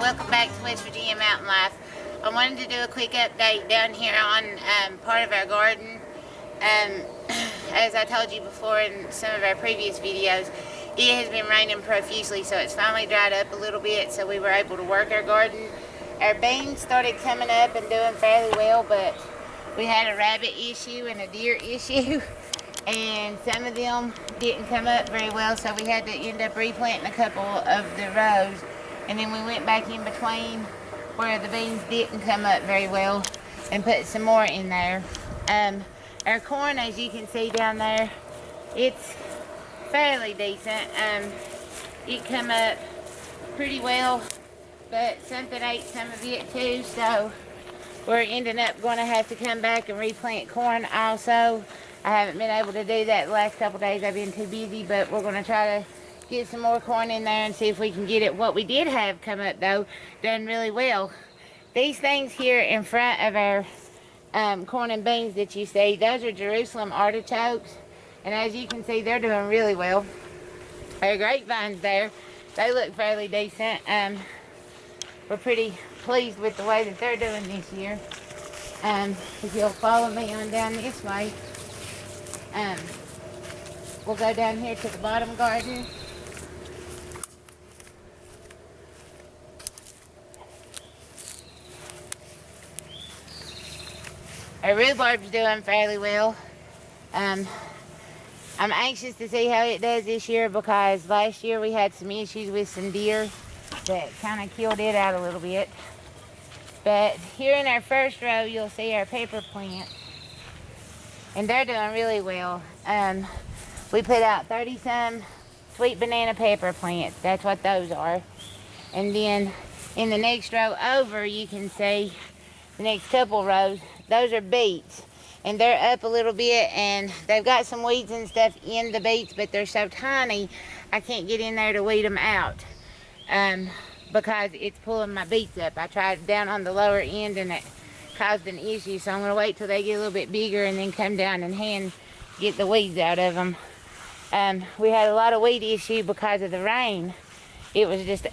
welcome back to West Virginia Mountain Life. I wanted to do a quick update down here on part of our garden. As I told you before in some of our previous videos, it has been raining profusely, so it's finally dried up a little bit, so we were able to work our garden. Our beans started coming up and doing fairly well, but we had a rabbit issue and a deer issue, and some of them didn't come up very well, so we had to end up replanting a couple of the rows, and then we went back in between where the beans didn't come up very well and put some more in there. Our corn, as you can see down there, it's fairly decent. It come up pretty well, but something ate some of it too, so we're ending up going to have to come back and replant corn also. I haven't been able to do that the last couple days. I've been too busy, but we're going to try to get some more corn in there and see if we can get it. What we did have come up though, done really well. These things here in front of our corn and beans that you see, those are Jerusalem artichokes, and as you can see, they're doing really well. Our grapevines there, they look fairly decent. We're pretty pleased with the way that they're doing this year. If you'll follow me on down this way, we'll go down here to the bottom garden. Our rhubarb's doing fairly well. I'm anxious to see how it does this year, because last year we had some issues with some deer that kind of killed it out a little bit. But here in our first row, you'll see our pepper plants, and they're doing really well. We put out 30-some sweet banana pepper plants. That's what those are. And then in the next row over, you can see the next couple rows, those are beets, and they're up a little bit, and they've got some weeds and stuff in the beets, but they're so tiny I can't get in there to weed them out because it's pulling my beets up. I tried down on the lower end and it caused an issue, so I'm going to wait till they get a little bit bigger and then come down and get the weeds out of them. We had a lot of weed issue because of the rain. It was just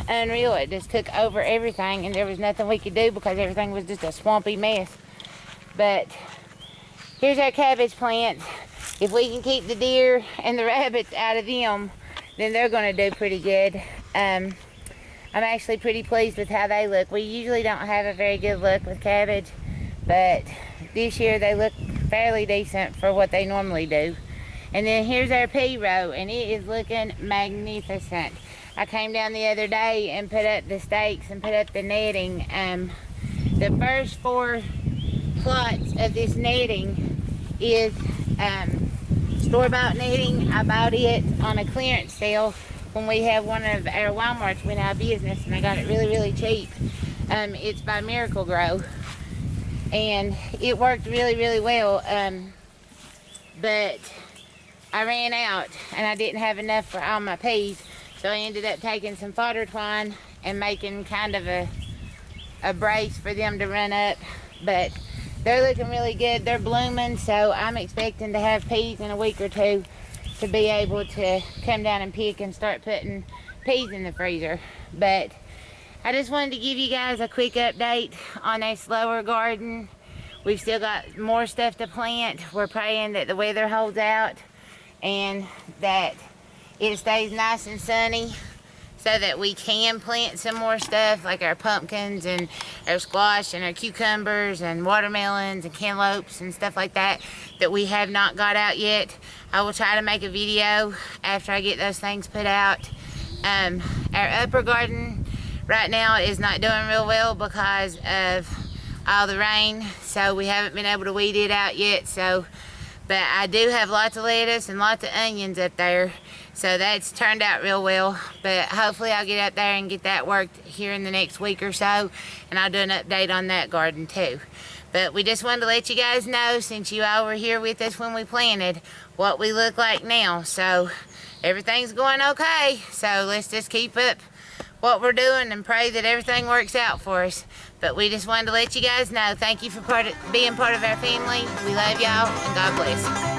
unreal. It just took over everything, and there was nothing we could do because everything was just a swampy mess. But here's our cabbage plants. If we can keep the deer and the rabbits out of them, then they're going to do pretty good. I'm actually pretty pleased with how they look. We usually don't have a very good look with cabbage, but this year they look fairly decent for what they normally do. And then here's our pea row, and it is looking magnificent. I came down the other day and put up the stakes and put up the netting. The first 4 plots of this netting is store-bought netting. I bought it on a clearance sale when we have one of our Walmarts went out of business, and I got it really, really cheap. It's by Miracle-Gro, and it worked really, really well. But I ran out, and I didn't have enough for all my peas. So I ended up taking some fodder twine and making kind of a brace for them to run up. But they're looking really good. They're blooming, so I'm expecting to have peas in a week or two to be able to come down and pick and start putting peas in the freezer. But I just wanted to give you guys a quick update on our slower garden. We've still got more stuff to plant. We're praying that the weather holds out and that it stays nice and sunny so that we can plant some more stuff like our pumpkins and our squash and our cucumbers and watermelons and cantaloupes and stuff like that that we have not got out yet. I will try to make a video after I get those things put out. Our upper garden right now is not doing real well because of all the rain, so we haven't been able to weed it out yet. But I do have lots of lettuce and lots of onions up there, so that's turned out real well. But hopefully I'll get up there and get that worked here in the next week or so, and I'll do an update on that garden too. But we just wanted to let you guys know, since you all were here with us when we planted, what we look like now. So everything's going okay, so let's just keep up what we're doing and pray that everything works out for us. But we just wanted to let you guys know, thank you for being part of our family. We love y'all, and God bless.